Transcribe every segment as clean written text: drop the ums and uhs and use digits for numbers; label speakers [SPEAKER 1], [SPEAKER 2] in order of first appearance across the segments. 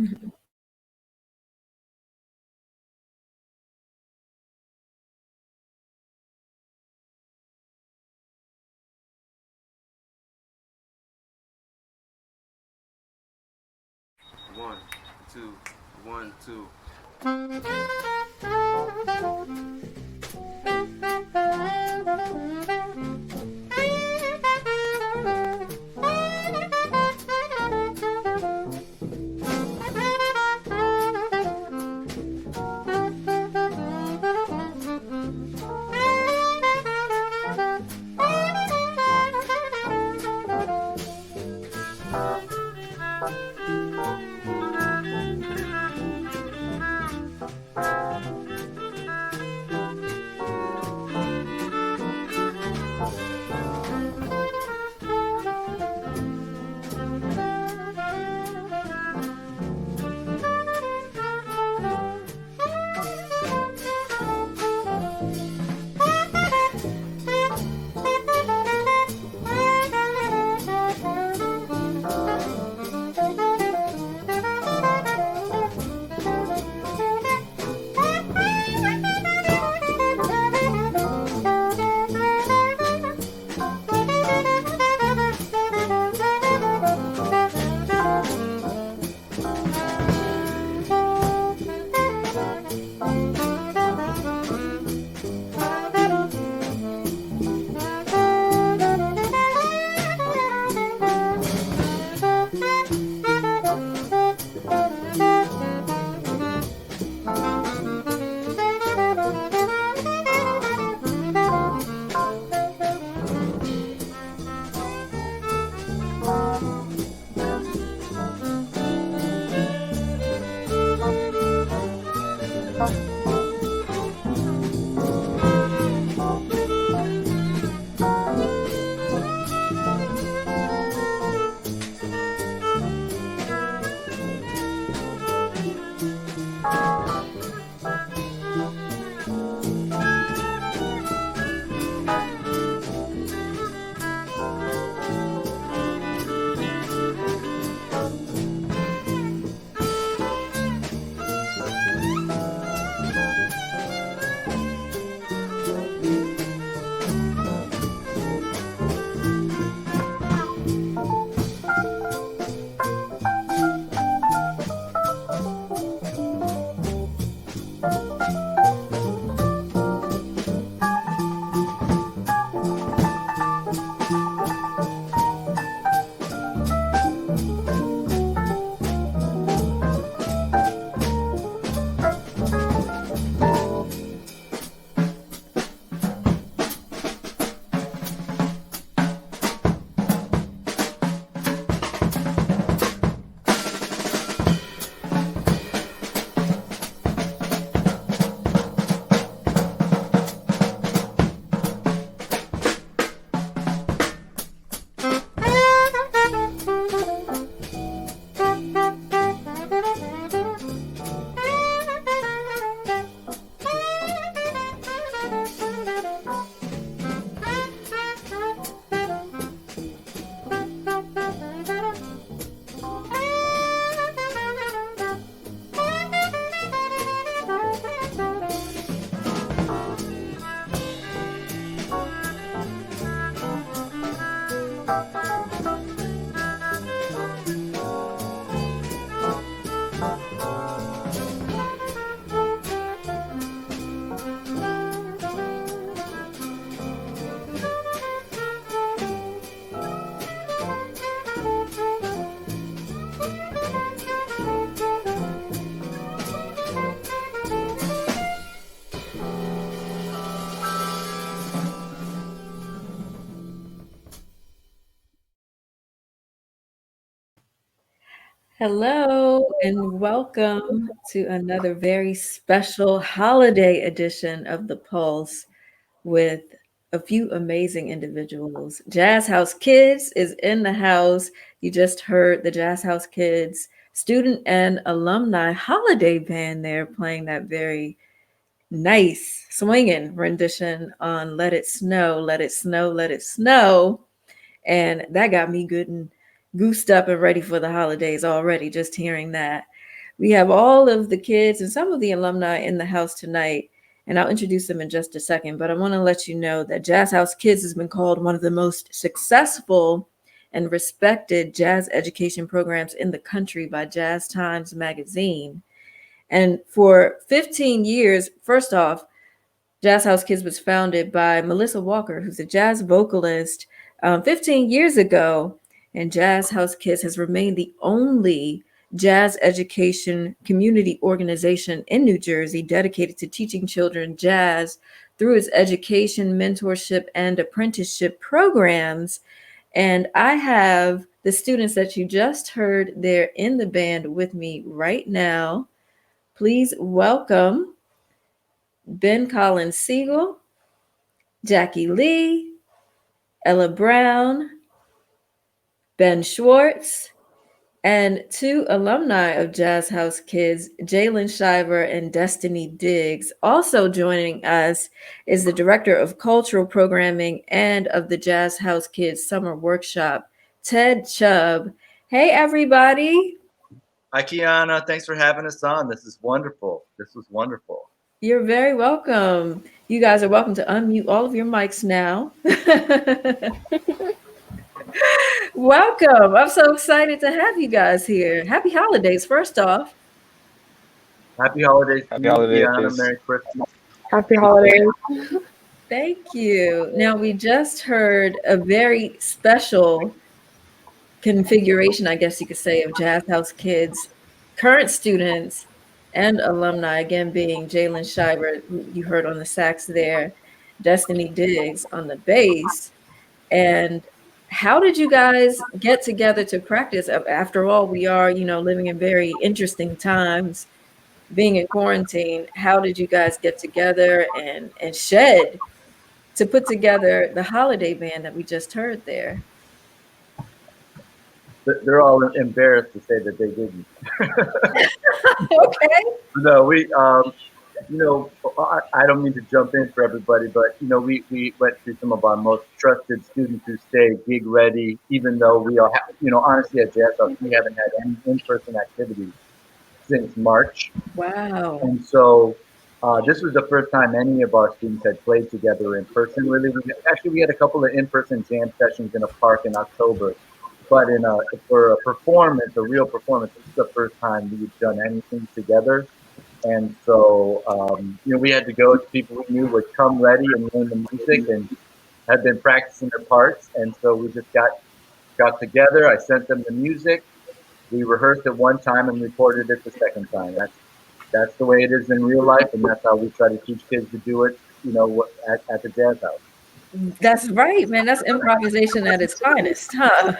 [SPEAKER 1] One, two, 1, 2.
[SPEAKER 2] Hello and welcome to another very special holiday edition of The Pulse with a few amazing individuals. Jazz House Kids is in the house. You just heard the Jazz House Kids student and alumni holiday band there playing that very nice swinging rendition on Let It Snow, Let It Snow, Let It Snow. And that got me good and goosed up and ready for the holidays already, just hearing that. We have all of the kids and some of the alumni in the house tonight, and I'll introduce them in just a second. But I want to let you know that Jazz House Kids has been called one of the most successful and respected jazz education programs in the country by Jazz Times Magazine. And for 15 years, first off, Jazz House Kids was founded by Melissa Walker, who's a jazz vocalist, 15 years ago. And Jazz House Kids has remained the only jazz education community organization in New Jersey dedicated to teaching children jazz through its education, mentorship, and apprenticeship programs. And I have the students that you just heard there in the band with me right now. Please welcome Ben Collins Siegel, Jackie Lee, Ella Brown, Ben Schwartz, and two alumni of Jazz House Kids, Jalen Shiver and Destiny Diggs. Also joining us is the Director of Cultural Programming and of the Jazz House Kids Summer Workshop, Ted Chubb. Hey, everybody.
[SPEAKER 3] Hi, Kiana. Thanks for having us on. This is wonderful. This was wonderful.
[SPEAKER 2] You're very welcome. You guys are welcome to unmute all of your mics now. Welcome. I'm so excited to have you guys here. Happy holidays, first off.
[SPEAKER 3] Happy holidays.
[SPEAKER 4] Happy holidays.
[SPEAKER 3] Kiana. Merry Christmas.
[SPEAKER 5] Happy holidays.
[SPEAKER 2] Thank you. Now, we just heard a very special configuration, I guess you could say, of Jazz House Kids, current students and alumni, again, being Jalen Shiver, who you heard on the sax there, Destiny Diggs on the bass. And how did you guys get together to practice? After all, we are, living in very interesting times, being in quarantine. How did you guys get together and shed to put together the holiday band that we just heard there?
[SPEAKER 3] They're all embarrassed to say that they didn't.
[SPEAKER 2] Okay.
[SPEAKER 3] No, I don't mean to jump in for everybody, but, we went through some of our most trusted students who stay gig ready, even though we are, honestly at Jazz House, we haven't had any in-person activities since March.
[SPEAKER 2] Wow.
[SPEAKER 3] And so this was the first time any of our students had played together in person, really. We had a couple of in-person jam sessions in a park in October. But for a performance, a real performance, this is the first time we've done anything together. And so, we had to go to people we knew would come ready and learn the music and had been practicing their parts. And so we just got together. I sent them the music. We rehearsed it one time and recorded it the second time. That's the way it is in real life, and that's how we try to teach kids to do it, at the Jazz House.
[SPEAKER 2] That's right, man. That's improvisation at its finest, huh?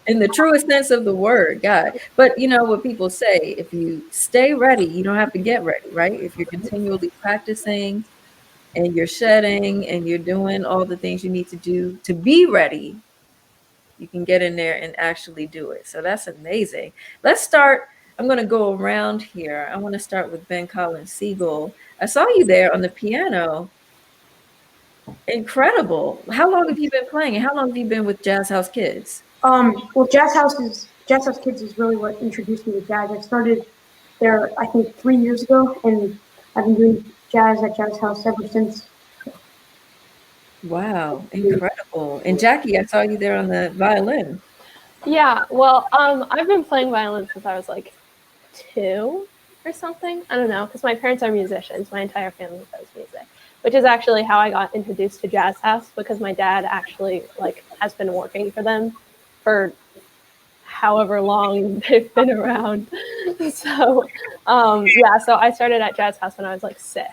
[SPEAKER 2] In the truest sense of the word, God. But you know what people say, if you stay ready, you don't have to get ready, right? If you're continually practicing and you're shedding and you're doing all the things you need to do to be ready, you can get in there and actually do it. So that's amazing. Let's start. I'm going to go around here. I want to start with Ben Collins Siegel. I saw you there on the piano. Incredible. How long have you been playing and how long have you been with Jazz House Kids?
[SPEAKER 5] Well, Jazz House Kids is really what introduced me to jazz. I started there, I think, 3 years ago, and I've been doing jazz at Jazz House ever since.
[SPEAKER 2] Wow, incredible. And Jackie, I saw you there on the violin.
[SPEAKER 6] Yeah, well, I've been playing violin since I was like 2 or something. I don't know, because my parents are musicians. My entire family plays music, which is actually how I got introduced to Jazz House, because my dad actually has been working for them for however long they've been around. So, so I started at Jazz House when I was like 6,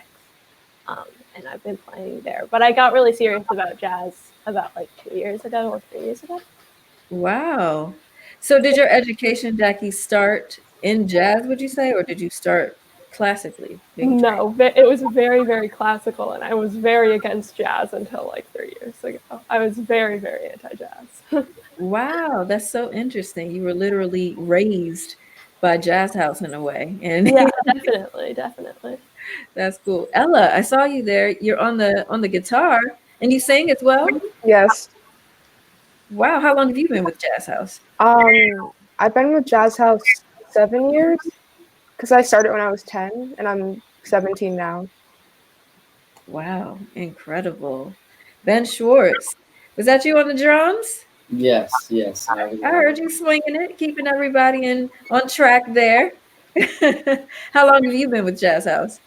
[SPEAKER 6] and I've been playing there. But I got really serious about jazz about 2 years ago or 3 years ago.
[SPEAKER 2] Wow. So did your education, Jackie, start in jazz, would you say, or did you start classically?
[SPEAKER 6] No, it was very, very classical, and I was very against jazz until 3 years ago. I was very, very anti-jazz.
[SPEAKER 2] Wow, that's so interesting. You were literally raised by Jazz House in a way. And
[SPEAKER 6] yeah, definitely.
[SPEAKER 2] That's cool. Ella, I saw you there. You're on the guitar and you sing as well?
[SPEAKER 7] Yes.
[SPEAKER 2] Wow, how long have you been with Jazz House?
[SPEAKER 7] I've been with Jazz House
[SPEAKER 4] 7 years because I started when I was 10 and I'm 17 now.
[SPEAKER 2] Wow, incredible. Ben Schwartz, was that you on the drums?
[SPEAKER 7] Yes, yes.
[SPEAKER 2] I heard you swinging it, keeping everybody on track there. How long have you been with Jazz House?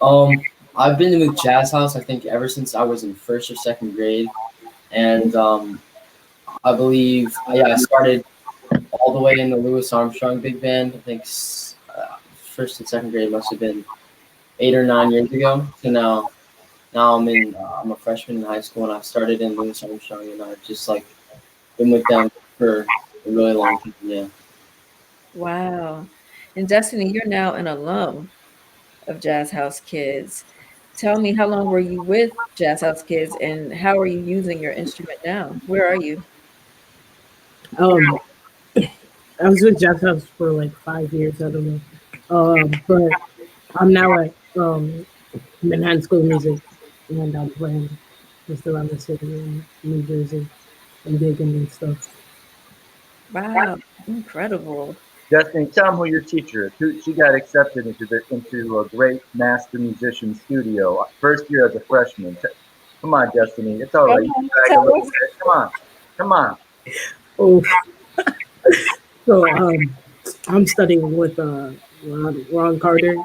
[SPEAKER 7] I've been with Jazz House, I think, ever since I was in first or second grade, and I believe, yeah, I started all the way in the Louis Armstrong Big Band. I think first and second grade must have been 8 or 9 years ago. So now I'm a freshman in high school, and I started in Louis Armstrong, and I've just like been with them for a really long time. Yeah.
[SPEAKER 2] Wow. And Destiny, you're now an alum of Jazz House Kids. Tell me, how long were you with Jazz House Kids and how are you using your instrument now? Where are you?
[SPEAKER 8] Um, I was with Jazz House for like 5 years. I don't know, but I'm now at Manhattan School of Music, and I'm playing just around the city in New Jersey and gigging and stuff.
[SPEAKER 2] Wow, incredible.
[SPEAKER 3] Destiny, tell them who your teacher is. She got accepted into a great master musician studio first year as a freshman. Come on, Destiny. It's all right. You can brag a little bit. Come on. Come on.
[SPEAKER 8] Oh, so I'm studying with Ron Carter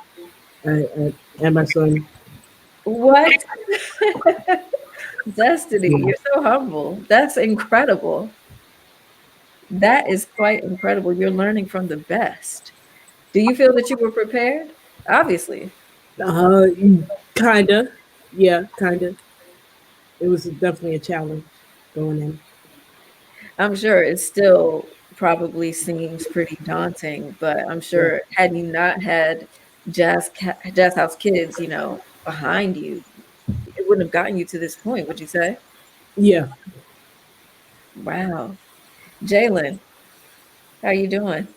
[SPEAKER 8] at Emerson.
[SPEAKER 2] What? Destiny, you're so humble. That's incredible. That is quite incredible. You're learning from the best. Do you feel that you were prepared? Obviously.
[SPEAKER 8] Uh, Kinda, yeah, kinda. It was definitely a challenge going in.
[SPEAKER 2] I'm sure it still probably seems pretty daunting, but I'm sure had you not had Jazz House Kids, behind you, it wouldn't have gotten you to this point, would you say?
[SPEAKER 8] Yeah.
[SPEAKER 2] Wow. Jalen, how you doing?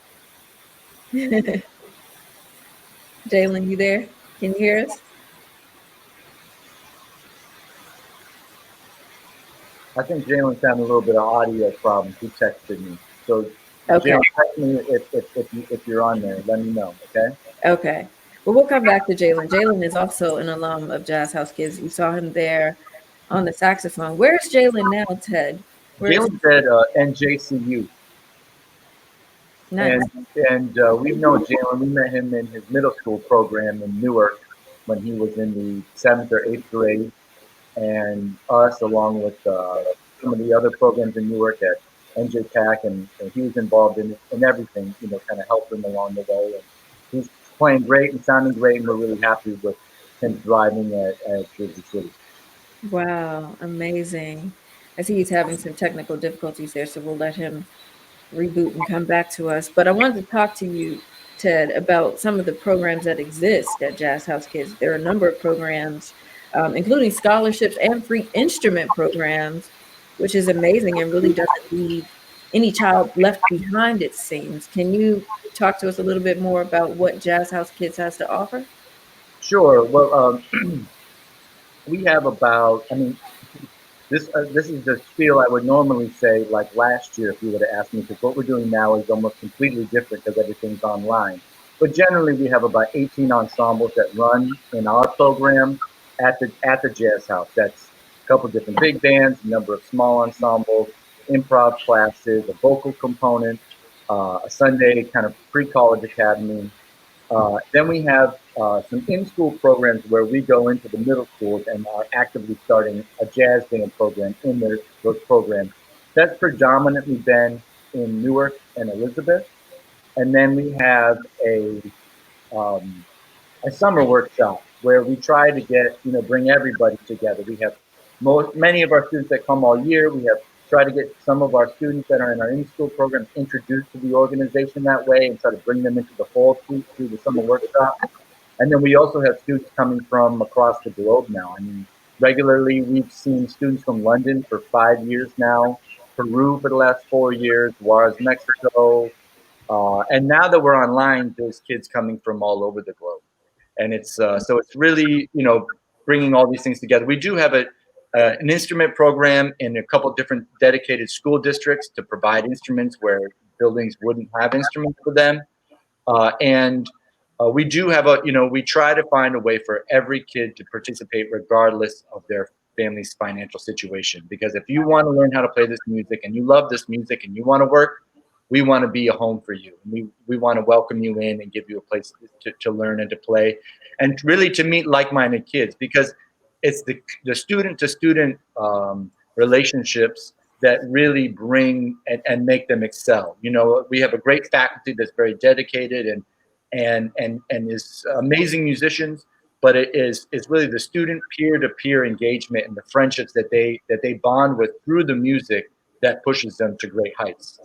[SPEAKER 2] Jalen, you there? Can you hear us?
[SPEAKER 3] I think Jalen's having a little bit of audio problems. He texted me. So,
[SPEAKER 2] Okay.
[SPEAKER 3] Jalen, text me if you're on there. Let me know, okay?
[SPEAKER 2] Okay. Well, we'll come back to Jalen. Jalen is also an alum of Jazz House Kids. You saw him there on the saxophone. Where's Jalen now, Ted? Where's
[SPEAKER 3] Jalen's at NJCU.
[SPEAKER 2] nice?
[SPEAKER 3] And we've known Jalen. We met him in his middle school program in Newark when he was in the 7th or 8th grade. And us, along with some of the other programs in Newark at NJPAC, and he was involved in everything, kind of helped him along the way. And he's playing great and sounding great, and we're really happy with him thriving at Jersey City.
[SPEAKER 2] Wow, amazing. I see he's having some technical difficulties there, so we'll let him reboot and come back to us. But I wanted to talk to you, Ted, about some of the programs that exist at Jazz House Kids. There are a number of programs, including scholarships and free instrument programs, which is amazing and really doesn't leave any child left behind, it seems. Can you talk to us a little bit more about what Jazz House Kids has to offer?
[SPEAKER 3] Sure. Well, we have about, this is the spiel I would normally say like last year if you would have asked me, because what we're doing now is almost completely different because everything's online. But generally, we have about 18 ensembles that run in our program at the Jazz House. That's a couple different big bands, a number of small ensembles, improv classes, a vocal component, a Sunday kind of pre-college academy. Then we have some in-school programs where we go into the middle schools and are actively starting a jazz band program in those programs. That's predominantly been in Newark and Elizabeth. And then we have a summer workshop where we try to bring everybody together. We have many of our students that come all year. We have tried to get some of our students that are in our in-school programs introduced to the organization that way and try to bring them into the fold through the summer workshop. And then we also have students coming from across the globe now. Regularly we've seen students from London for 5 years now, Peru for the last 4 years, Juarez, Mexico. And now that we're online, there's kids coming from all over the globe. And it's so it's really, bringing all these things together. We do have an instrument program in a couple of different dedicated school districts to provide instruments where buildings wouldn't have instruments for them. And we do have we try to find a way for every kid to participate regardless of their family's financial situation. Because if you want to learn how to play this music and you love this music and you want to work, we want to be a home for you. We want to welcome you in and give you a place to learn and to play, and really to meet like-minded kids, because it's the student-to-student relationships that really bring and make them excel. We have a great faculty that's very dedicated and is amazing musicians, but it's really the student peer-to-peer engagement and the friendships that they bond with through the music that pushes them to great heights.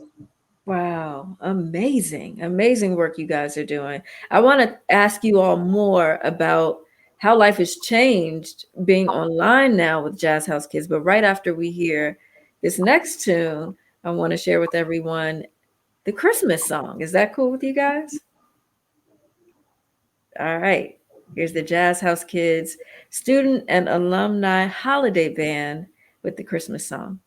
[SPEAKER 2] Wow, amazing work you guys are doing. I want to ask you all more about how life has changed being online now with Jazz House Kids. But right after we hear this next tune, I want to share with everyone the Christmas song. Is that cool with you guys? All right. Here's the Jazz House Kids Student and Alumni Holiday Band with the Christmas song.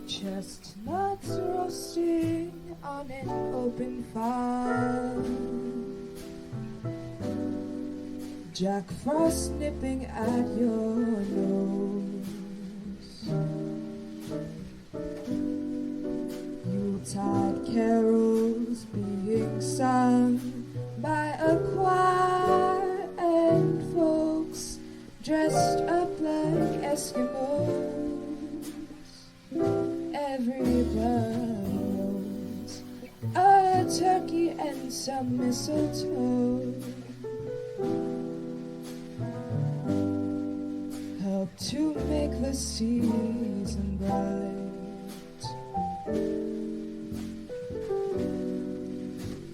[SPEAKER 9] Chestnuts roasting on an open fire, Jack Frost nipping at your nose, Yuletide carols being sung by a choir, and folks dressed up like Eskimos. Everybody knows a turkey and some mistletoe help to make the season bright.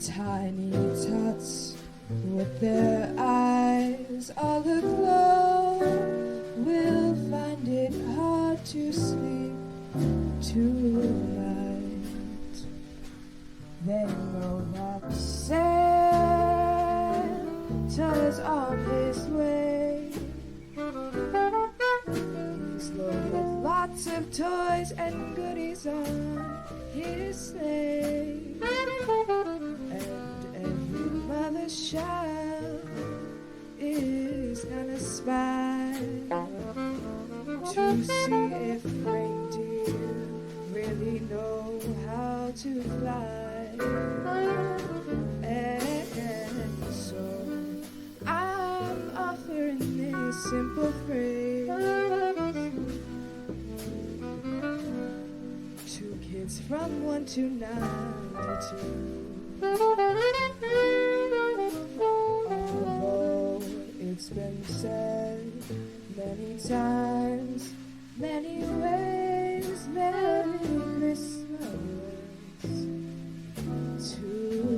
[SPEAKER 9] Tiny tots with their eyes all aglow will find it hard to sleep tonight. They know that Santa's on his way. He's loaded with lots of toys and goodies on his sleigh. And every mother's child is gonna spy to see if reindeer really know how to fly. And so I'm offering this simple phrase to kids from 1 to 92. Although it's been said many times, many ways, Merry Christmas to you.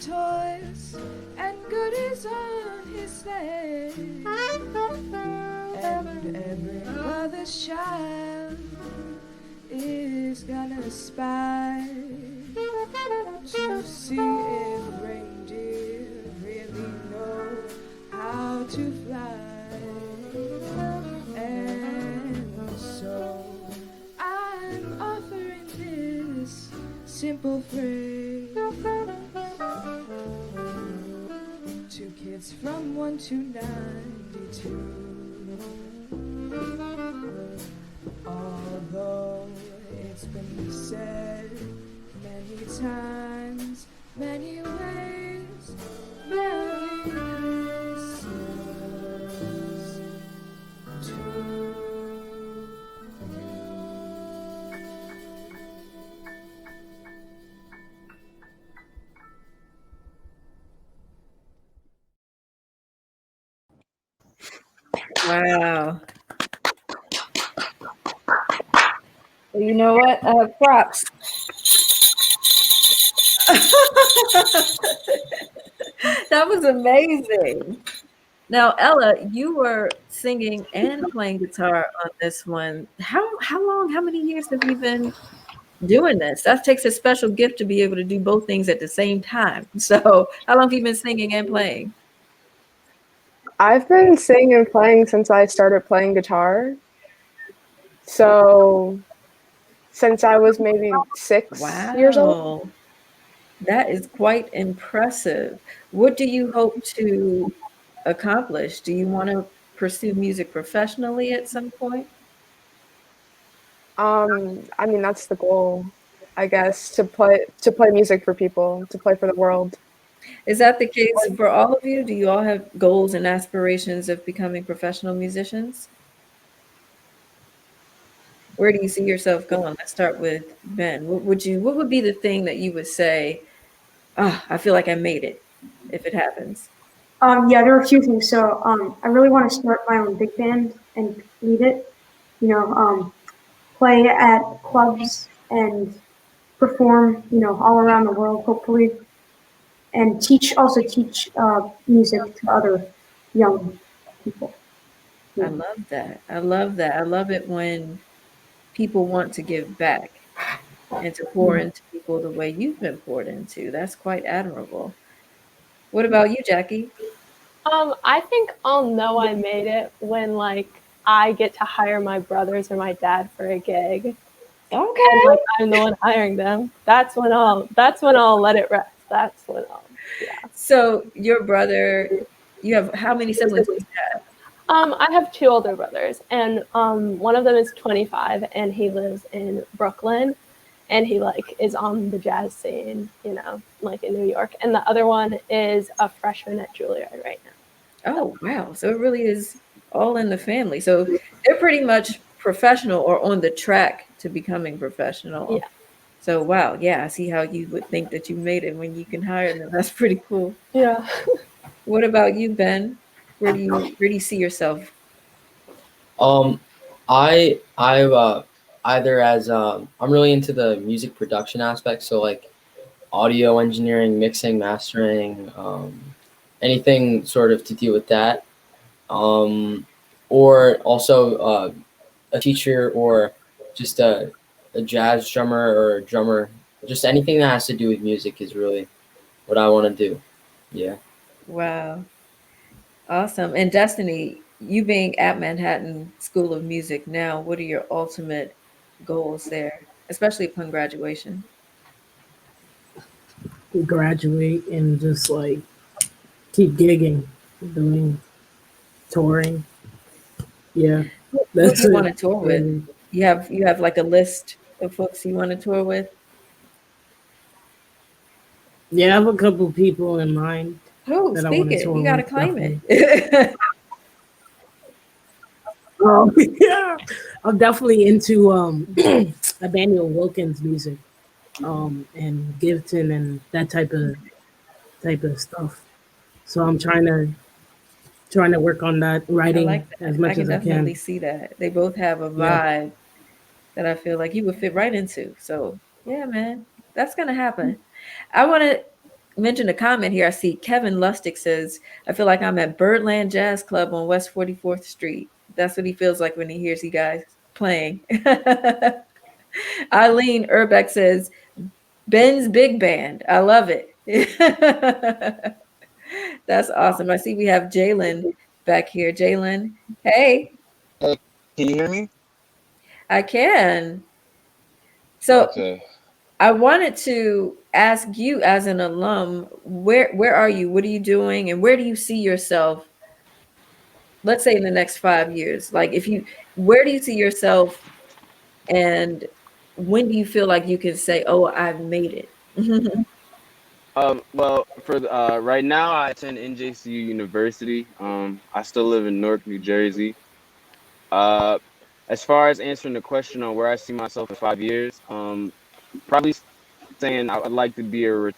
[SPEAKER 9] toys and goodies on his sleigh. And every mother's child is gonna spy to see if reindeer really know how to fly. And so I'm offering this simple phrase to kids from 1 to 92. Although it's been said many times, many ways, Merry Christmas to you.
[SPEAKER 2] Wow. Well, you know what? Props. That was amazing. Now, Ella, you were singing and playing guitar on this one. How long, how many years have you been doing this? That takes a special gift to be able to do both things at the same time. So, how long have you been singing and playing?
[SPEAKER 4] I've been singing and playing since I started playing guitar. So since I was maybe 6 years old.
[SPEAKER 2] Wow. That is quite impressive. What do you hope to accomplish? Do you want to pursue music professionally at some point?
[SPEAKER 4] I mean, that's the goal, I guess, to play music for people, to play for the world.
[SPEAKER 2] Is that the case for all of you? Do you all have goals and aspirations of becoming professional musicians? Where do you see yourself going? Let's start with Ben. What would be the thing that you would say, I feel like I made it if it happens?
[SPEAKER 5] Yeah, there are a few things. So I really want to start my own big band and lead it. Play at clubs and perform, all around the world, hopefully, and teach music to other young people.
[SPEAKER 2] I love that. I love that. I love it when people want to give back and to pour into people the way you've been poured into. That's quite admirable. What about you, Jackie?
[SPEAKER 6] I think I'll know I made it when I get to hire my brothers or my dad for a gig.
[SPEAKER 2] Okay.
[SPEAKER 6] And I'm the one hiring them. That's when I'll let it rest. That's when yeah.
[SPEAKER 2] So your brother, you have how many siblings do you have?
[SPEAKER 6] I have 2 older brothers, and one of them is 25, and he lives in Brooklyn, and he is on the jazz scene, in New York. And the other one is a freshman at Juilliard right now.
[SPEAKER 2] Oh, wow. So it really is all in the family. So they're pretty much professional or on the track to becoming professional.
[SPEAKER 6] Yeah.
[SPEAKER 2] So, wow. Yeah, I see how you would think that you made it when you can hire them. That's pretty cool.
[SPEAKER 6] Yeah.
[SPEAKER 2] What about you, Ben? Where do you see yourself?
[SPEAKER 7] I either as I'm really into the music production aspect, so audio engineering, mixing, mastering, anything sort of to deal with that, or also a teacher or just a jazz drummer or a drummer, just anything that has to do with music is really what I want to do. Yeah.
[SPEAKER 2] Wow. Awesome. And Destiny, you being at Manhattan School of Music now, what are your ultimate goals there, especially upon graduation?
[SPEAKER 8] Graduate and just keep gigging, doing touring. Yeah.
[SPEAKER 2] Who do you want to tour with? You have a list of folks you want to tour with?
[SPEAKER 8] Yeah, I have a couple people in mind.
[SPEAKER 2] Oh,
[SPEAKER 8] that I
[SPEAKER 2] speak
[SPEAKER 8] wanna
[SPEAKER 2] it.
[SPEAKER 8] tour
[SPEAKER 2] You got to
[SPEAKER 8] with,
[SPEAKER 2] claim
[SPEAKER 8] definitely.
[SPEAKER 2] it.
[SPEAKER 8] Yeah, I'm definitely into Emmanuel Wilkins music, and Gibson and that type of stuff. So I'm trying to work on that,
[SPEAKER 2] I
[SPEAKER 8] writing
[SPEAKER 2] like that.
[SPEAKER 8] as much
[SPEAKER 2] I can
[SPEAKER 8] as I
[SPEAKER 2] definitely
[SPEAKER 8] can.
[SPEAKER 2] see that. They both have a
[SPEAKER 8] Yeah.
[SPEAKER 2] vibe that I feel like you would fit right into. So, yeah, man, that's going to happen. I want to mention a comment here. I see Kevin Lustig says, I feel like I'm at Birdland Jazz Club on West 44th Street. That's what he feels like when he hears you guys playing. Eileen Urbeck says, Ben's Big Band. I love it. That's awesome. I see we have Jalen back here. Jalen, hey,
[SPEAKER 10] Hey, can you hear me?
[SPEAKER 2] I can. So
[SPEAKER 10] Okay.
[SPEAKER 2] I wanted to ask you as an alum, where are you? What are you doing? And where do you see yourself, let's say in the next 5 years? Like where do you see yourself and when do you feel like you can say, oh, I've made it?
[SPEAKER 1] Well, for right now, I attend NJCU University. I still live in Newark, New Jersey. As far as answering the question on where I see myself in 5 years, probably saying I would like to be a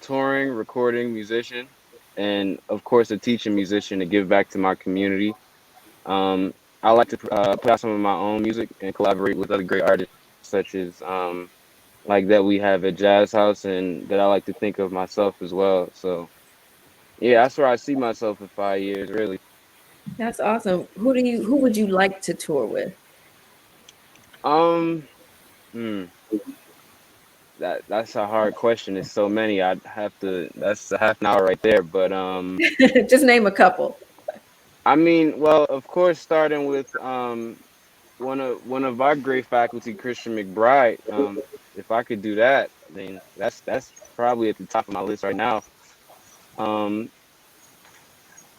[SPEAKER 1] touring, recording musician, and of course a teaching musician to give back to my community. I like to put out some of my own music and collaborate with other great artists, such as like that we have at Jazz House, and that I like to think of myself as well. So yeah, that's where I see myself in 5 years, really.
[SPEAKER 2] That's awesome. Who would you like to tour with?
[SPEAKER 1] Um, hmm, that's a hard question. There's so many. I'd have to. That's a half an hour right there. But
[SPEAKER 2] Just name a couple.
[SPEAKER 1] I mean, well, of course, starting with one of our great faculty, Christian McBride. If I could do that, then that's probably at the top of my list right now. Um,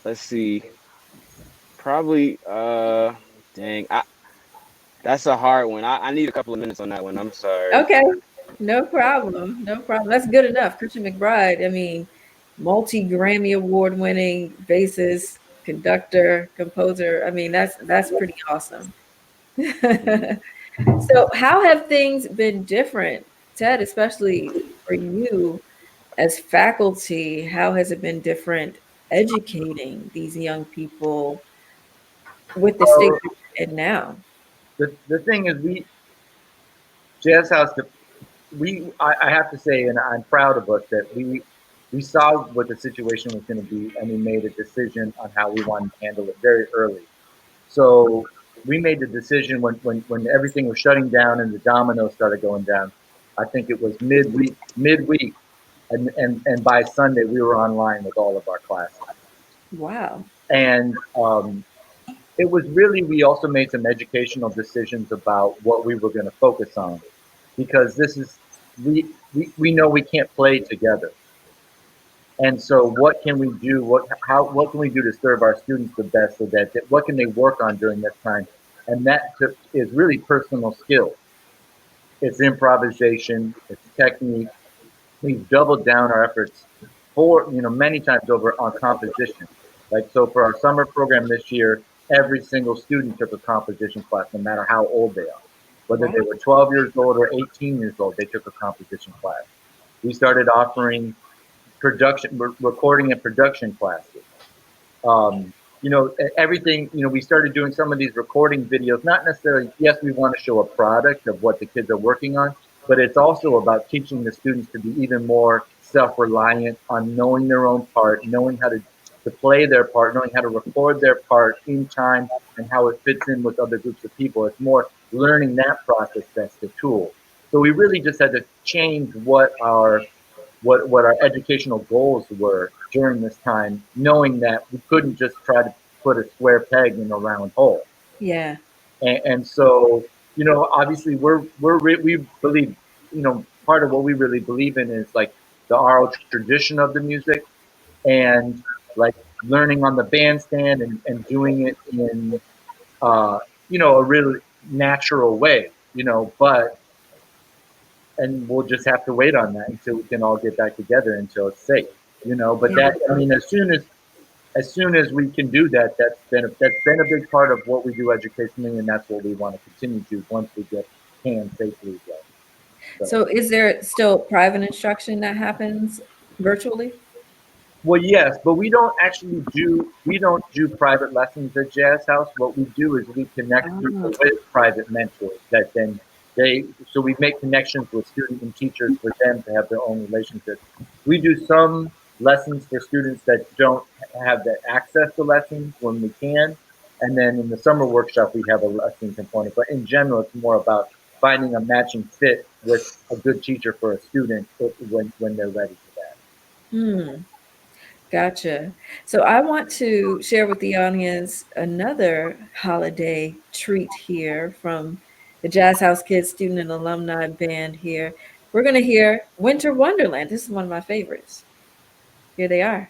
[SPEAKER 1] let's see. Probably dang. That's a hard one. I need a couple of minutes on that one. I'm sorry.
[SPEAKER 2] Okay. No problem. No problem. That's good enough. Christian McBride, I mean, multi-Grammy award winning bassist, conductor, composer. I mean, that's pretty awesome. So how have things been different, Ted, especially for you as faculty? How has it been different educating these young people with the state
[SPEAKER 3] Well,
[SPEAKER 2] you're in now?
[SPEAKER 3] the thing is, Jazz House, I have to say, and I'm proud of us that we saw what the situation was going to be, and we made a decision on how we wanted to handle it very early. So we made the decision when everything was shutting down and the dominoes started going down. I think it was midweek, and by Sunday we were online with all of our classes.
[SPEAKER 2] Wow.
[SPEAKER 3] And it was really, we also made some educational decisions about what we were going to focus on, because this is, we know we can't play together. And so what can we do? What can we do to serve our students the best, so that what can they work on during this time? And that is really personal skill. It's improvisation, it's technique. We've doubled down our efforts many times over on composition. Like, so for our summer program this year, every single student took a composition class, no matter how old they are. Whether they were 12 years old or 18 years old, they took a composition class. We started offering recording and production classes. Everything, we started doing some of these recording videos, not necessarily, yes, we want to show a product of what the kids are working on, but it's also about teaching the students to be even more self-reliant on knowing their own part, knowing how to play their part, knowing how to record their part in time, and how it fits in with other groups of people. It's more learning that process that's the tool. So we really just had to change what our educational goals were during this time, knowing that we couldn't just try to put a square peg in a round hole.
[SPEAKER 2] Yeah.
[SPEAKER 3] And so, obviously we believe, part of what we really believe in is like the oral tradition of the music, and like learning on the bandstand and doing it in, a really natural way, and we'll just have to wait on that until we can all get back together, until it's safe, but that, I mean, as soon as we can do that, that's been a big part of what we do educationally, and that's what we want to continue to once we can safely go.
[SPEAKER 2] So is there still private instruction that happens virtually?
[SPEAKER 3] Well, yes, but we don't do private lessons at Jazz House. What we do is we connect people with private mentors that then So we make connections with students and teachers for them to have their own relationships. We do some lessons for students that don't have the access to lessons when we can. And then in the summer workshop, we have a lesson component. But in general, it's more about finding a matching fit with a good teacher for a student when they're ready for that.
[SPEAKER 2] Hmm. Gotcha. So I want to share with the audience another holiday treat here from the Jazz House Kids Student and Alumni Band here. We're going to hear Winter Wonderland. This is one of my favorites. Here they are.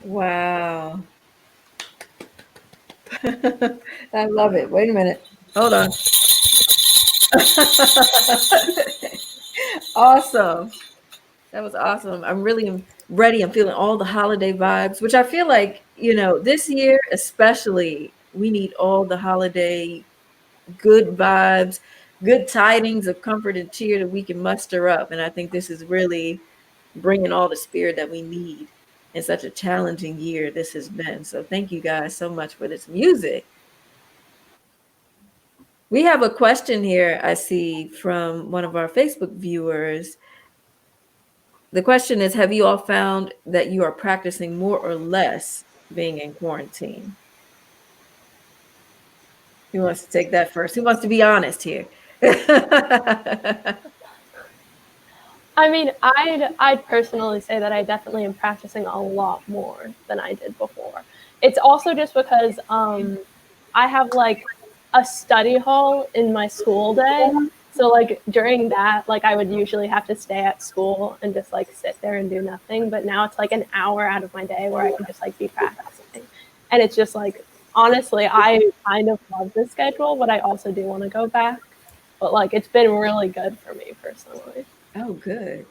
[SPEAKER 2] Wow. I love it. Wait a minute. Hold on. Awesome. That was awesome. I'm really ready. I'm feeling all the holiday vibes, which I feel like, this year especially, we need all the holiday good vibes, good tidings of comfort and cheer that we can muster up. And I think this is really bringing all the spirit that we need in such a challenging year this has been. So thank you guys so much for this music. We have a question here I see from one of our Facebook viewers. the question is, have you all found that you are practicing more or less being in quarantine? Who wants to take that first? Who wants to be honest here?
[SPEAKER 6] I mean, I'd personally say that I definitely am practicing a lot more than I did before. It's also just because I have like a study hall in my school day. So like during that, like I would usually have to stay at school and just like sit there and do nothing. But now it's like an hour out of my day where I can just like be practicing. And it's just like, honestly, I kind of love this schedule, but I also do want to go back. But like it's been really good for me personally.
[SPEAKER 2] Oh, good.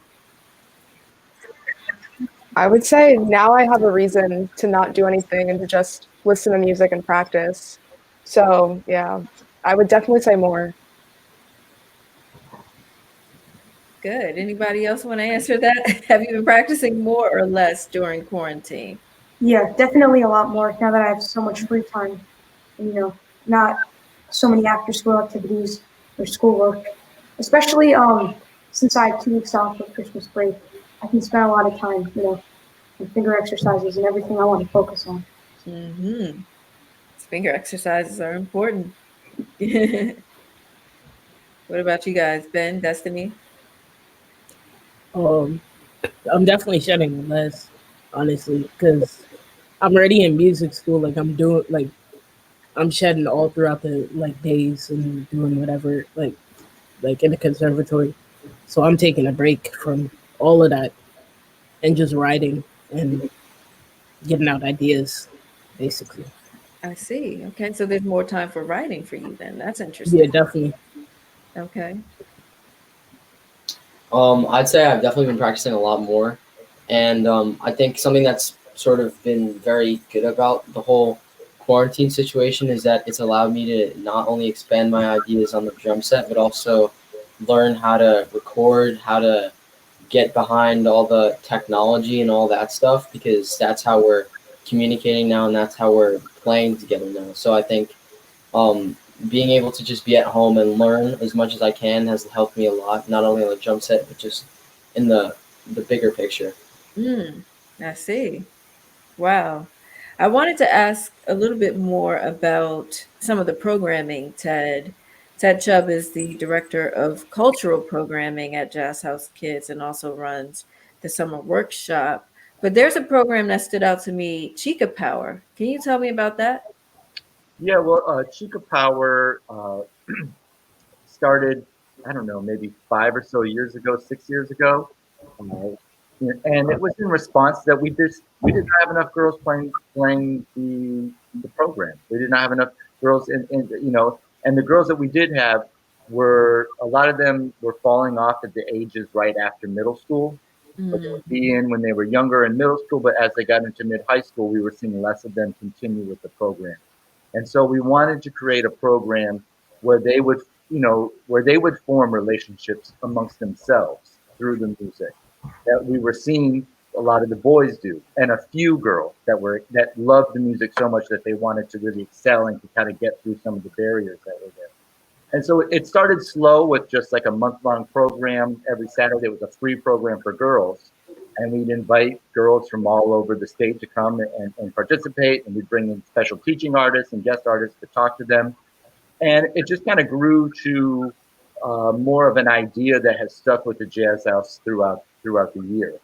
[SPEAKER 4] I would say now I have a reason to not do anything and to just listen to music and practice. So yeah, I would definitely say more.
[SPEAKER 2] Good. Anybody else want to answer that? Have you been practicing more or less during quarantine?
[SPEAKER 5] Yeah, definitely a lot more now that I have so much free time. And, not so many after school activities or schoolwork. Especially since I have 2 weeks off for Christmas break, I can spend a lot of time, on finger exercises and everything I want to focus on.
[SPEAKER 2] Mm-hmm. Finger exercises are important. What about you guys, Ben, Destiny?
[SPEAKER 8] I'm definitely shedding less, honestly, because I'm already in music school. Like I'm shedding all throughout the like days and doing whatever like in the conservatory. So I'm taking a break from all of that and just writing and getting out ideas, basically.
[SPEAKER 2] I see. Okay, so there's more time for writing for you then. That's
[SPEAKER 8] Yeah,
[SPEAKER 2] interesting.
[SPEAKER 8] definitely.
[SPEAKER 2] Okay.
[SPEAKER 7] I'd say I've definitely been practicing a lot more, and I think something that's sort of been very good about the whole quarantine situation is that it's allowed me to not only expand my ideas on the drum set, but also learn how to record, how to get behind all the technology and all that stuff, because that's how we're communicating now, and that's how we're playing together now. So I think um, being able to just be at home and learn as much as I can has helped me a lot, not only on the drum set, but just in the bigger picture.
[SPEAKER 2] I see. Wow. I wanted to ask a little bit more about some of the programming, Ted. Ted Chubb is the director of cultural programming at Jazz House Kids and also runs the summer workshop. But there's a program that stood out to me, Chica Power. Can you tell me about that?
[SPEAKER 3] Yeah, well, Chica Power started, I don't know, maybe 5 or so years ago, 6 years ago. Uh, and it was in response that we didn't have enough girls playing the program. We did not have enough girls and the girls that we did have were a lot of them were falling off at the ages right after middle school. But they would be in when they were younger in middle school, but as they got into mid high school, we were seeing less of them continue with the program. And so we wanted to create a program where they would, where they would form relationships amongst themselves through the music that we were seeing a lot of the boys do, and a few girls that loved the music so much that they wanted to really excel and to kind of get through some of the barriers that were there. And so it started slow with just like a month-long program. Every Saturday was a free program for girls. And we'd invite girls from all over the state to come and participate. And we'd bring in special teaching artists and guest artists to talk to them. And it just kind of grew to more of an idea that has stuck with the Jazz House throughout the year.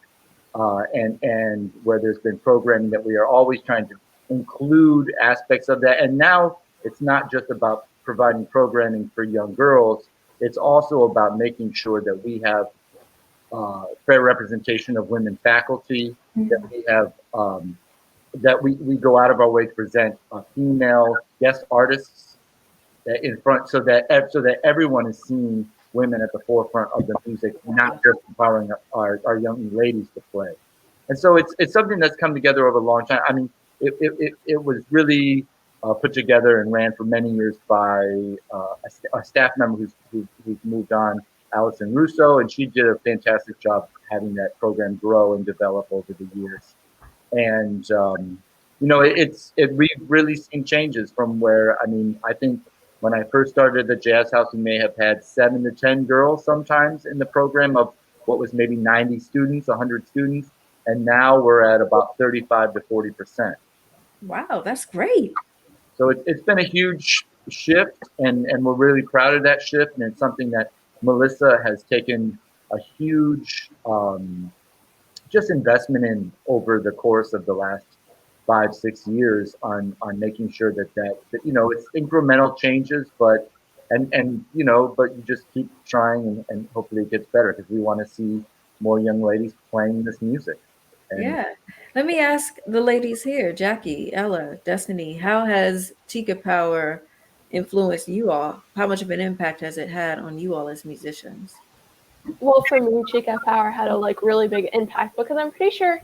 [SPEAKER 3] And where there's been programming that we are always trying to include aspects of that. And now it's not just about providing programming for young girls. It's also about making sure that we have fair representation of women faculty, that we have that we go out of our way to present female guest artists in front, so that everyone is seeing women at the forefront of the music, not just empowering our young ladies to play. And so it's something that's come together over a long time. I mean, it was really put together and ran for many years by a staff member who's moved on, Allison Russo, and she did a fantastic job having that program grow and develop over the years. And we've really seen changes from where, I mean, I think when I first started the Jazz House, we may have had 7 to 10 girls sometimes in the program of what was maybe 90 students, 100 students, and now we're at about 35 to 40%.
[SPEAKER 2] Wow, that's great.
[SPEAKER 3] So it's been a huge shift, and we're really proud of that shift. And it's something that Melissa has taken a huge just investment in over the course of the last 5, 6 years on making sure that you know, it's incremental changes, but and you know, but you just keep trying, and hopefully it gets better, because we want to see more young ladies playing this music. And
[SPEAKER 2] Yeah. Let me ask the ladies here, Jackie, Ella, Destiny, how has Chica Power influenced you all? How much of an impact has it had on you all as musicians?
[SPEAKER 6] Well, for me, Chica Power had a like really big impact because I'm pretty sure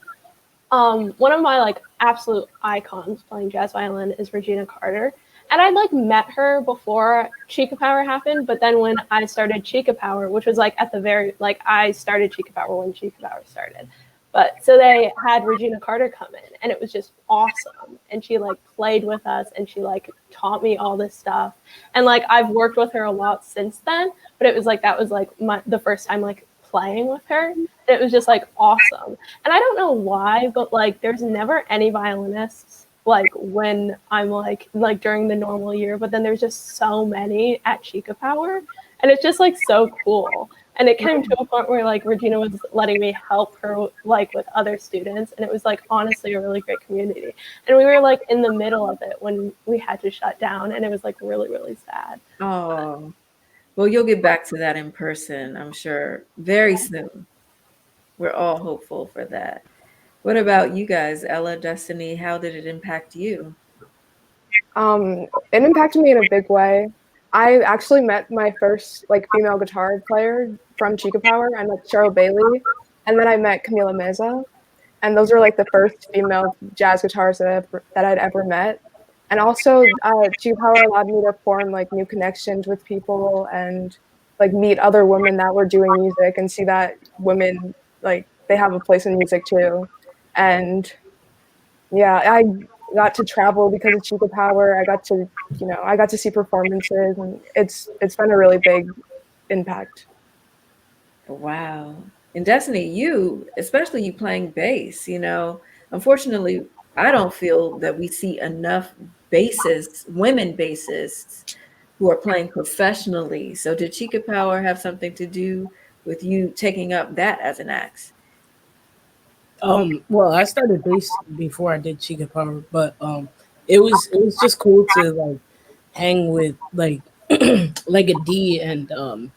[SPEAKER 6] one of my like absolute icons playing jazz violin is Regina Carter. And I'd like met her before Chica Power happened, but then when I started Chica Power, which was like at the very like I started Chica Power when Chica Power started. But so they had Regina Carter come in and it was just awesome. And she like played with us and she like taught me all this stuff. And like I've worked with her a lot since then, but it was like that was like the first time like playing with her. It was just like awesome. And I don't know why, but like there's never any violinists like when I'm like during the normal year, but then there's just so many at Chica Power. And it's just like so cool. And it came to a point where like Regina was letting me help her like with other students. And it was like honestly a really great community. And we were like in the middle of it when we had to shut down. And it was like really, really sad.
[SPEAKER 2] Oh, well, you'll get back to that in person, I'm sure, very soon. We're all hopeful for that. What about you guys, Ella, Destiny? How did it impact you?
[SPEAKER 4] It impacted me in a big way. I actually met my first like female guitar player from Chica Power. I met Cheryl Bailey, and then I met Camila Meza, and those were like the first female jazz guitarists that I'd ever met. And also, Chica Power allowed me to form like new connections with people and like meet other women that were doing music and see that women like they have a place in music too. And yeah, I got to travel because of Chica Power. I got to, I got to see performances, and it's been a really big impact.
[SPEAKER 2] Wow. And Destiny, you, especially you playing bass, unfortunately, I don't feel that we see enough bassists, women bassists, who are playing professionally. So did Chica Power have something to do with you taking up that as an axe?
[SPEAKER 8] Well, I started bass before I did Chica Power, but it was just cool to like hang with like like a D and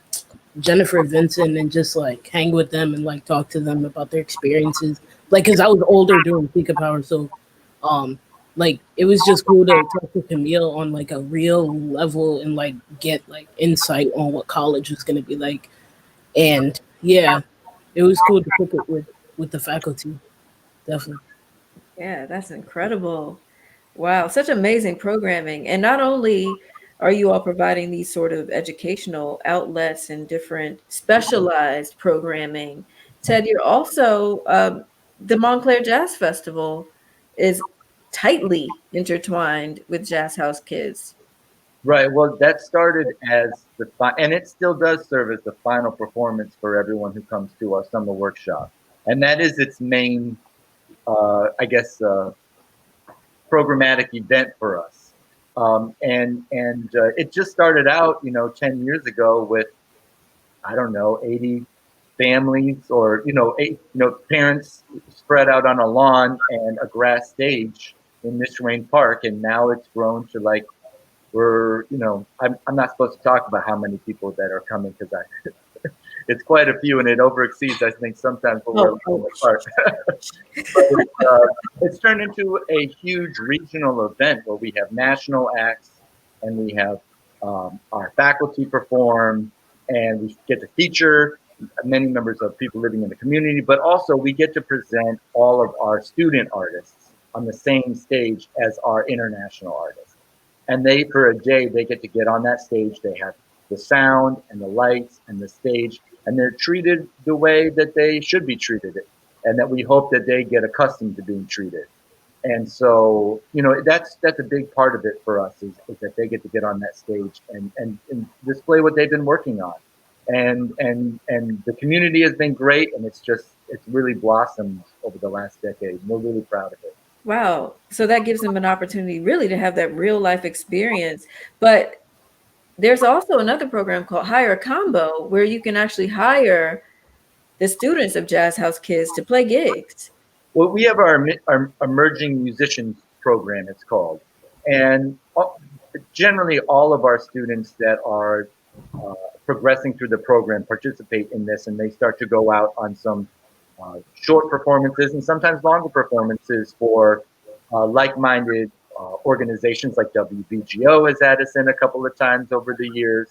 [SPEAKER 8] Jennifer Vincent and just like hang with them and like talk to them about their experiences. Like, cause I was older doing Chica Power, so like it was just cool to talk to Camille on like a real level and like get like insight on what college was gonna be like. And yeah, it was cool to pick it with the faculty, definitely.
[SPEAKER 2] Yeah, that's incredible. Wow, such amazing programming. And not only are you all providing these sort of educational outlets and different specialized programming, Ted, you're also, the Montclair Jazz Festival is tightly intertwined with Jazz House Kids.
[SPEAKER 3] right, well, that started as and it still does serve as the final performance for everyone who comes to our summer workshop, and that is its main, I guess, programmatic event for us. And it just started out, 10 years ago with, I don't know, 80 families, or parents spread out on a lawn and a grass stage in Michigan Park, and now it's grown to like, I'm not supposed to talk about how many people that are coming, because it's quite a few, and it over exceeds, I think, sometimes what we're looking apart. But it's turned into a huge regional event where we have national acts, and we have our faculty perform, and we get to feature many members of people living in the community, but also we get to present all of our student artists on the same stage as our international artists. And they, for a day, they get to get on that stage. They have the sound and the lights and the stage, and they're treated the way that they should be treated, and that we hope that they get accustomed to being treated. And so, that's a big part of it for us, is that they get to get on that stage and display what they've been working on. and the community has been great, and it's really blossomed over the last decade. We're really proud of it.
[SPEAKER 2] Wow. So that gives them an opportunity really to have that real life experience. But there's also another program called Hire a Combo where you can actually hire the students of Jazz House Kids to play gigs.
[SPEAKER 3] Well, we have our emerging musicians program, it's called, and generally all of our students that are progressing through the program participate in this, and they start to go out on some short performances and sometimes longer performances for like-minded organizations like WBGO has had us in a couple of times over the years,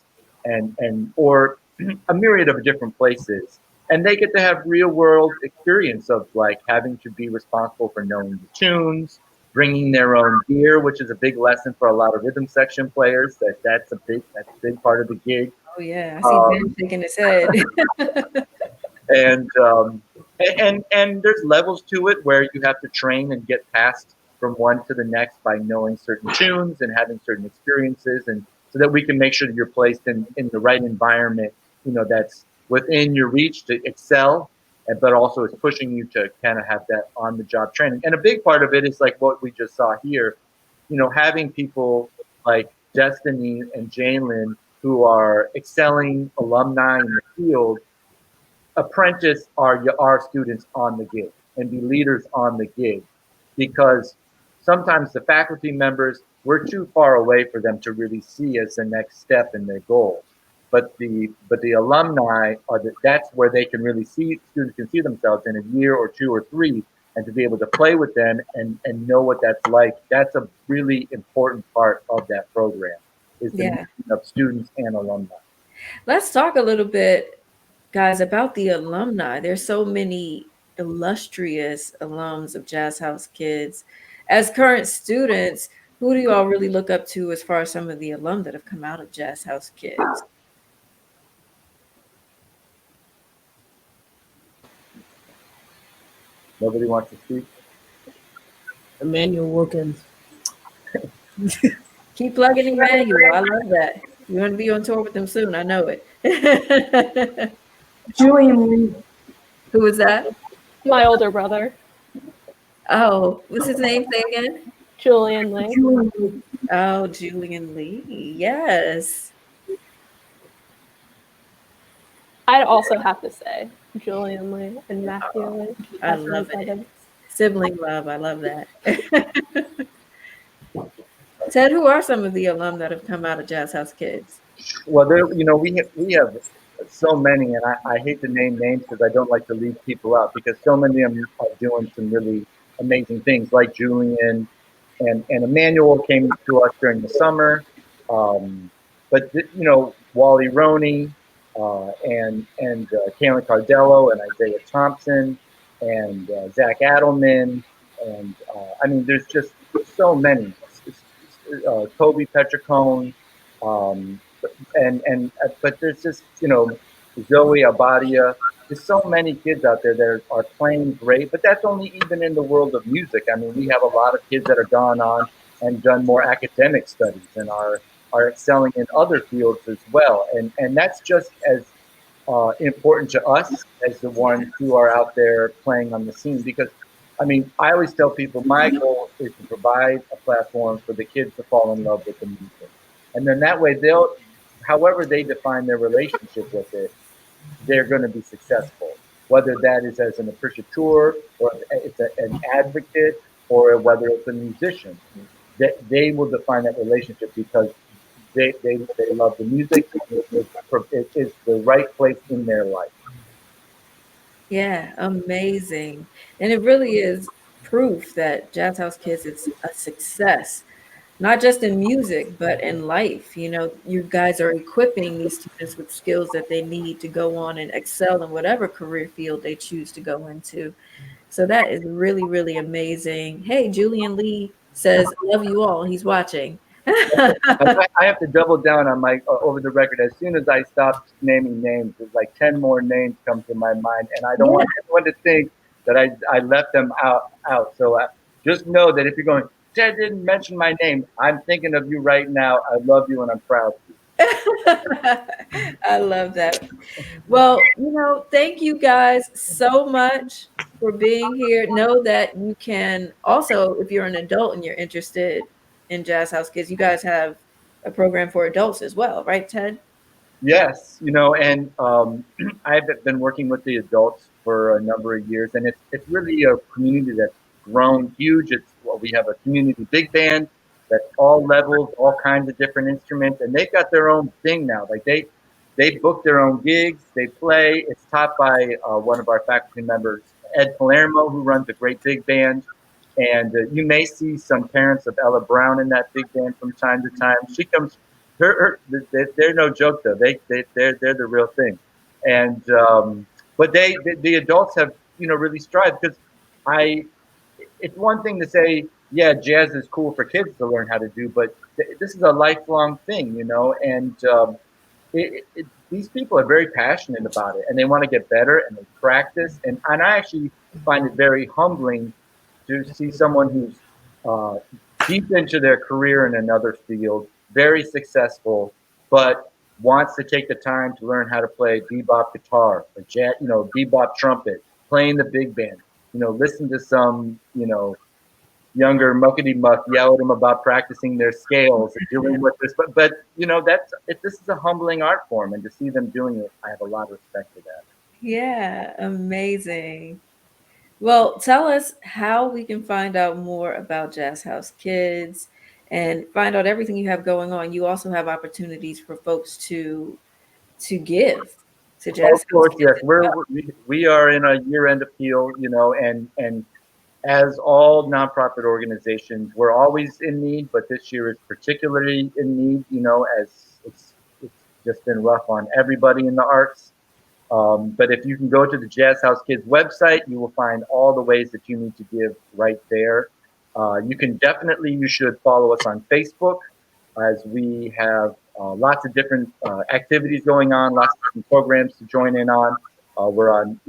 [SPEAKER 3] or a myriad of different places. And they get to have real-world experience of like having to be responsible for knowing the tunes, bringing their own gear, which is a big lesson for a lot of rhythm section players. That's a big part of the gig.
[SPEAKER 2] Oh yeah, I see Ben shaking his head.
[SPEAKER 3] And there's levels to it where you have to train and get passed from one to the next by knowing certain tunes and having certain experiences, and so that we can make sure that you're placed in the right environment, that's within your reach to excel, but also is pushing you to kind of have that on the job training. And a big part of it is like what we just saw here, having people like Destiny and Jalen who are excelling alumni in the field apprentice our students on the gig and be leaders on the gig, because sometimes the faculty members, we're too far away for them to really see as the next step in their goals. But the alumni that's where they can really students can see themselves in a year or two or three, and to be able to play with them and know what that's like. That's a really important part of that program, is the meeting of students and alumni.
[SPEAKER 2] Let's talk a little bit, guys, about the alumni. There's so many illustrious alums of Jazz House Kids. As current students, who do you all really look up to as far as some of the alum that have come out of Jazz House Kids?
[SPEAKER 3] Nobody wants to speak?
[SPEAKER 8] Emmanuel Wilkins.
[SPEAKER 2] Keep plugging Emmanuel. I love that. You want to be on tour with them soon. I know it.
[SPEAKER 5] Julian Lee.
[SPEAKER 2] Who was that?
[SPEAKER 6] My older brother.
[SPEAKER 2] Oh, what's his name? Say again.
[SPEAKER 6] Julian Lee.
[SPEAKER 5] Julian Lee.
[SPEAKER 2] Oh, Julian Lee. Yes.
[SPEAKER 6] I'd also have to say Julian Lee and Matthew Lee.
[SPEAKER 2] I love it. Sibling love. I love that. Ted, who are some of the alum that have come out of Jazz House Kids?
[SPEAKER 3] Well, we have so many, and I hate to name names because I don't like to leave people out, because so many of them are doing some really amazing things, like Julian and Emmanuel came to us during the summer. But Wally Roney and Kaylin Cardello and Isaiah Thompson and Zach Adelman, and I mean, there's just so many. Toby Petricone, but there's just Zoe Abadia. There's so many kids out there that are playing great, but that's only even in the world of music. I mean, we have a lot of kids that have gone on and done more academic studies and are excelling in other fields as well, and that's just as important to us as the ones who are out there playing on the scene. Because I mean, I always tell people my goal is to provide a platform for the kids to fall in love with the music. And then that way however they define their relationship with it, they're going to be successful. Whether that is as an appreciateur, or it's an advocate, or whether it's a musician, they will define that relationship because they love the music. It is the right place in their life.
[SPEAKER 2] Yeah, amazing. And it really is proof that Jazz House Kids is a success, not just in music, but in life. You guys are equipping these students with skills that they need to go on and excel in whatever career field they choose to go into. So that is really, really amazing. Hey, Julian Lee says, love you all. He's watching.
[SPEAKER 3] I have to double down on my over the record. As soon as I stop naming names, there's like 10 more names come to my mind, and I don't want anyone to think that I left them out. So just know that if you're going, Ted didn't mention my name, I'm thinking of you right now. I love you and I'm proud of you.
[SPEAKER 2] I love that. Well, thank you guys so much for being here. Know that you can also, if you're an adult and you're interested in Jazz House Kids, you guys have a program for adults as well, right, Ted?
[SPEAKER 3] Yes, and I've been working with the adults for a number of years, and it's really a community that's grown huge. We have a community big band that's all levels, all kinds of different instruments, and they've got their own thing now. Like they book their own gigs, they play. It's taught by one of our faculty members, Ed Palermo, who runs a great big band. And you may see some parents of Ella Brown in that big band from time to time. She comes they're no joke though. They're the real thing, and but the adults have really strived because it's one thing to say yeah jazz is cool for kids to learn how to do, but this is a lifelong thing, and these people are very passionate about it and they want to get better and they practice, and I actually find it very humbling to see someone who's deep into their career in another field, very successful, but wants to take the time to learn how to play bebop guitar or bebop trumpet, playing the big band, listen to some, younger muckety muck yell at them about practicing their scales and doing what this, but this is a humbling art form, and to see them doing it, I have a lot of respect for that.
[SPEAKER 2] Yeah, amazing. Well, tell us how we can find out more about Jazz House Kids and find out everything you have going on. You also have opportunities for folks to give to Jazz
[SPEAKER 3] Of course,
[SPEAKER 2] House
[SPEAKER 3] yes.
[SPEAKER 2] Kids as well.
[SPEAKER 3] We are in a year-end appeal, and as all nonprofit organizations, we're always in need, but this year is particularly in need, as it's just been rough on everybody in the arts. But if you can go to the Jazz House Kids website, you will find all the ways that you need to give right there. You should follow us on Facebook, as we have lots of different activities going on, lots of different programs to join in on. We're on,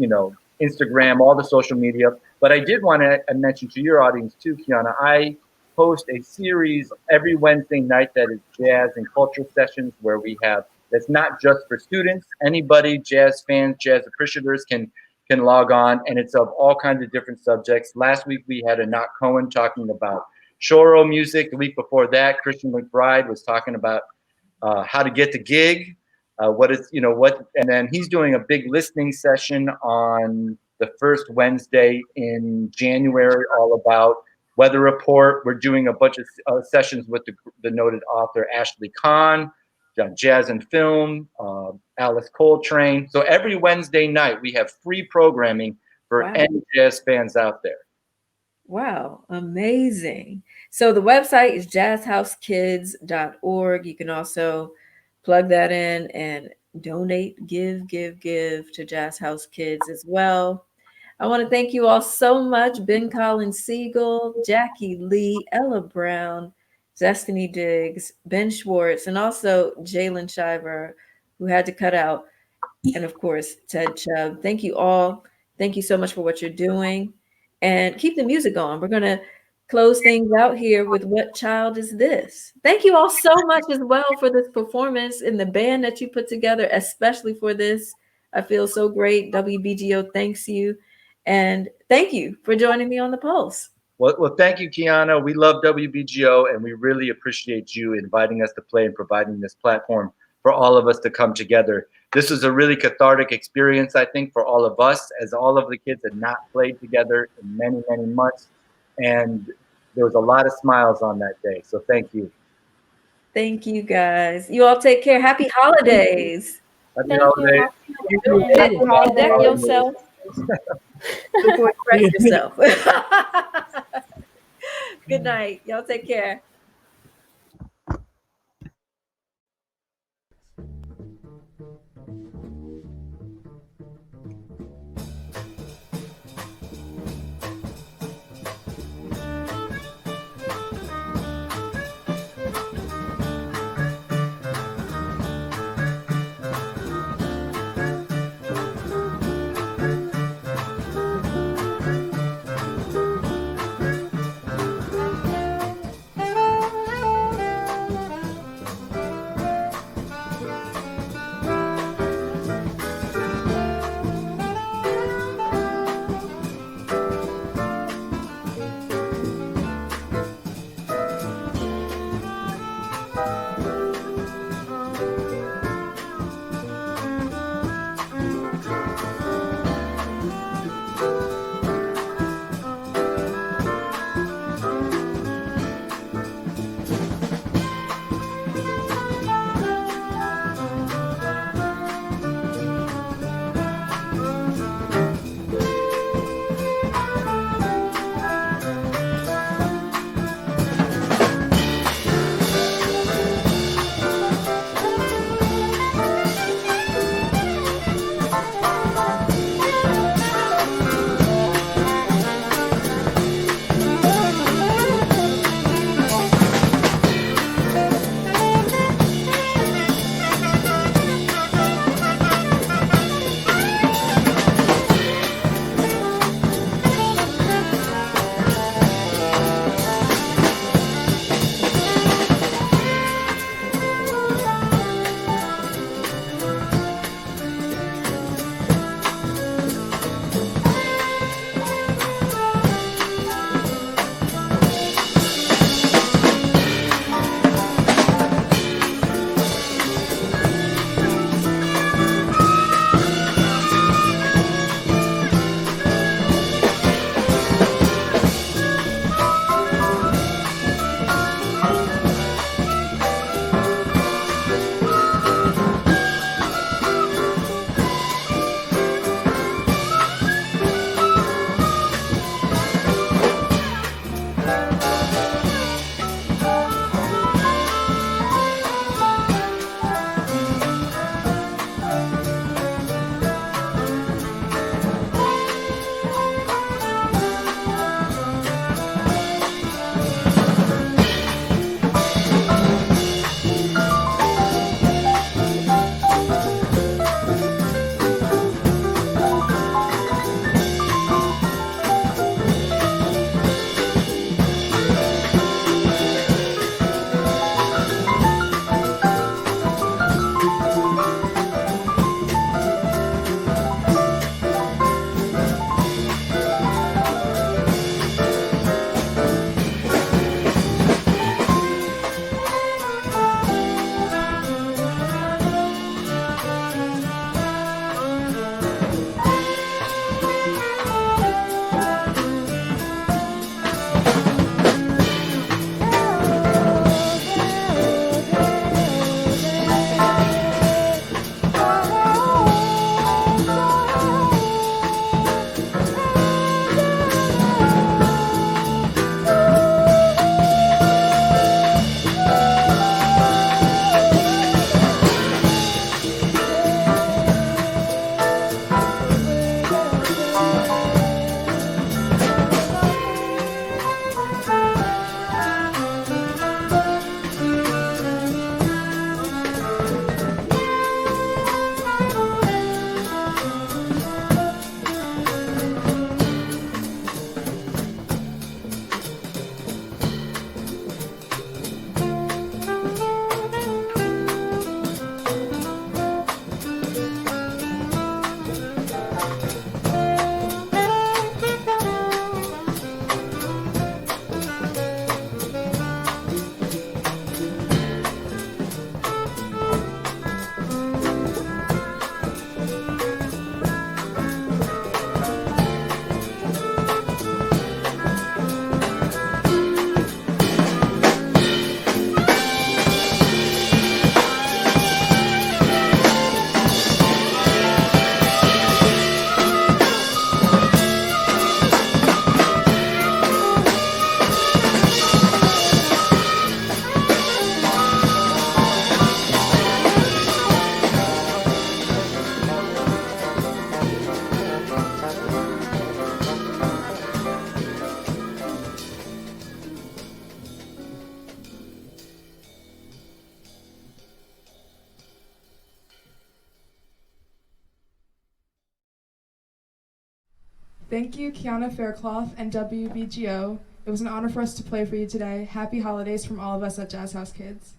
[SPEAKER 3] Instagram, all the social media. But I did want to mention to your audience too, Kiana, I host a series every Wednesday night that is jazz and culture sessions, where we have, that's not just for students. Anybody, jazz fans, jazz appreciators can log on, and it's of all kinds of different subjects. Last week we had Anat Cohen talking about Shoro music. The week before that, Christian McBride was talking about how to get the gig, and then he's doing a big listening session on the first Wednesday in January, all about Weather Report. We're doing a bunch of sessions with the noted author Ashley Kahn, jazz and film, Alice Coltrane. So every Wednesday night we have free programming for any jazz fans out there.
[SPEAKER 2] Wow, amazing. So the website is jazzhousekids.org. You can also plug that in and donate, give to Jazz House Kids as well. I want to thank you all so much. Ben Collins Siegel, Jackie Lee, Ella Brown, Destiny Diggs, Ben Schwartz, and also Jalen Shiver, who had to cut out, and of course, Ted Chubb. Thank you all. Thank you so much for what you're doing. And keep the music on. We're going to close things out here with What Child Is This? Thank you all so much as well for this performance and the band that you put together, especially for this. I feel so great. WBGO thanks you. And thank you for joining me on The Pulse.
[SPEAKER 3] Well, thank you, Kiana. We love WBGO, and we really appreciate you inviting us to play and providing this platform for all of us to come together. This was a really cathartic experience, I think, for all of us, as all of the kids had not played together in many, many months. And there was a lot of smiles on that day. So thank you.
[SPEAKER 2] Thank you, guys. You all take care. Happy holidays.
[SPEAKER 3] Happy holidays.
[SPEAKER 2] Deck yourself. Before you wreck yourself. Good night. Y'all take care.
[SPEAKER 11] Thank you, Kiana Faircloth and WBGO. It was an honor for us to play for you today. Happy holidays from all of us at Jazz House Kids.